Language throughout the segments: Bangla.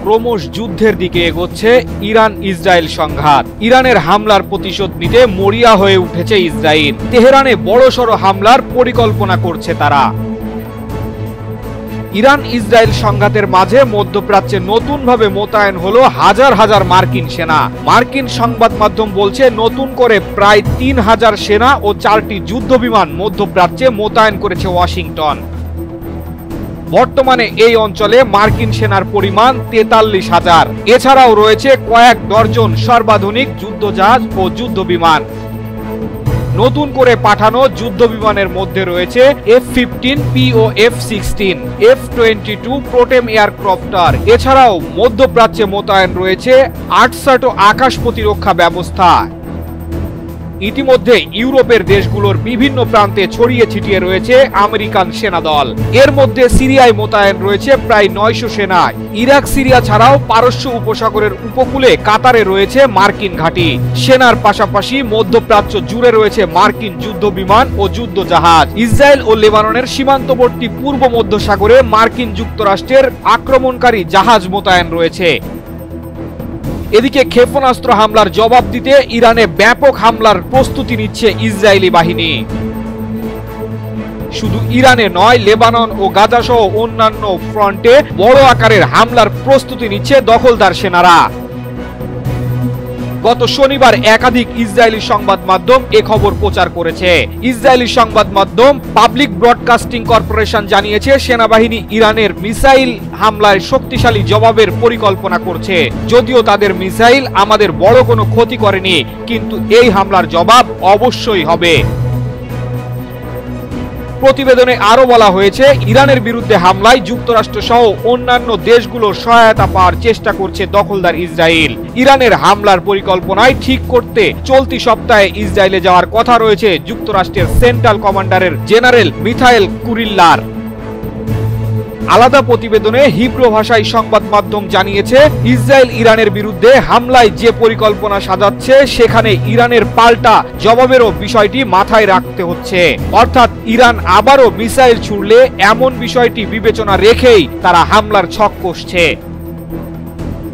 ক্রমশ যুদ্ধের দিকে এগোচ্ছে ইরান ইসরায়েল সংঘাত। ইরানের হামলার প্রতিশোধ নিতে মরিয়া হয়ে উঠেছে ইসরায়েল। তেহরানে বড়সড় হামলার পরিকল্পনা করছে তারা। ইরান ইসরায়েল সংঘাতের মাঝে মধ্যপ্রাচ্যে নতুনভাবে মোতায়েন হলো হাজার হাজার মার্কিন সেনা। মার্কিন সংবাদ মাধ্যম বলছে নতুন করে প্রায় ৩,০০০ সেনা ও ৪টি যুদ্ধবিমান মধ্যপ্রাচ্যে মোতায়েন করেছে ওয়াশিংটন। বর্তমানে এই অঞ্চলে মার্কিন সেনার পরিমাণ ৪৩,০০০। এছাড়াও রয়েছে কয়েক ডজন সর্বাধুনিক যুদ্ধজাহাজ ও যুদ্ধবিমান। নতুন করে পাঠানো যুদ্ধবিমানের মধ্যে রয়েছে F-15P ও F-16, F-22 প্রোটেম এয়ারক্রাফটার। এছাড়াও মধ্যপ্রাচ্যে মোতায়েন রয়েছে ৮০০ আকাশ প্রতিরক্ষা ব্যবস্থা। ইতিমধ্যে ইউরোপের দেশগুলোর বিভিন্ন প্রান্তে ছড়িয়ে ছিটিয়ে রয়েছে আমেরিকান সেনাদল। এর মধ্যে সিরিয়ায় মোতায়েন রয়েছে প্রায় ৯০০ সেনা। ইরাক সিরিয়া ছাড়াও পারস্য উপসাগরের উপকূলে কাতারে রয়েছে মার্কিন ঘাঁটি। সেনার পাশাপাশি মধ্যপ্রাচ্য জুড়ে রয়েছে মার্কিন যুদ্ধবিমান ও যুদ্ধজাহাজ। ইসরায়েল ও লেবাননের সীমান্তবর্তী পূর্ব মধ্যসাগরে মার্কিন যুক্তরাষ্ট্রের আক্রমণকারী জাহাজ মোতায়েন রয়েছে। এদিকে ক্ষেপণাস্ত্র হামলার জবাব দিতে ইরানে ব্যাপক হামলার প্রস্তুতি নিচ্ছে ইসরায়েলি বাহিনী। শুধু ইরানে নয়, লেবানন ও গাজা সহ অন্যান্য ফ্রন্টে বড় আকারের হামলার প্রস্তুতি নিচ্ছে দখলদার সেনারা। গত শনিবার একাধিক ইসরায়েলি সংবাদ মাধ্যম এ খবর প্রচার করেছে। ইসরায়েলি সংবাদ মাধ্যম পাবলিক ব্রডকাস্টিং কর্পোরেশন জানিয়েছে সেনাবাহিনী ইরানের মিসাইল হামলায় শক্তিশালী জবাবের পরিকল্পনা করছে। যদিও তাদের মিসাইল আমাদের বড় কোনো ক্ষতি করেনি, কিন্তু এই হামলার জবাব অবশ্যই হবে। প্রতিবেদনে আরো বলা হয়েছে, ইরানের বিরুদ্ধে হামলায় যুক্তরাষ্ট্র সহ অন্যান্য দেশগুলোর সহায়তা পাওয়ার চেষ্টা করছে দখলদার ইসরায়েল। ইরানের হামলার পরিকল্পনায় ঠিক করতে চলতি সপ্তাহে ইসরায়েলে যাওয়ার কথা রয়েছে যুক্তরাষ্ট্রের সেন্ট্রাল কমান্ডারের জেনারেল মিখাইল কুরিল্লার। আলাদা প্রতিবেদনে হিব্রু ভাষায় সংবাদ মাধ্যম জানিয়েছে, ইসরায়েল ইরানের বিরুদ্ধে হামলায় যে পরিকল্পনা সাজাচ্ছে সেখানে ইরানের পাল্টা জবাবেরও বিষয়টি মাথায় রাখতে হচ্ছে। অর্থাৎ ইরান আবারও মিসাইল ছুড়লে এমন বিষয়টি বিবেচনা রেখেই তারা হামলার ছক কষছে।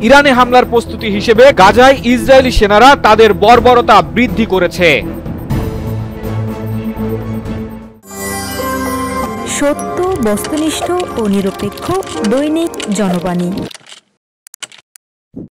ইরানে হামলার প্রস্তুতি হিসেবে গাজায় ইসরায়েলি সেনারা তাদের বর্বরতা বৃদ্ধি করেছে। সত্য, বস্তুনিষ্ঠ ও নিরপেক্ষ দৈনিক জনবাণী।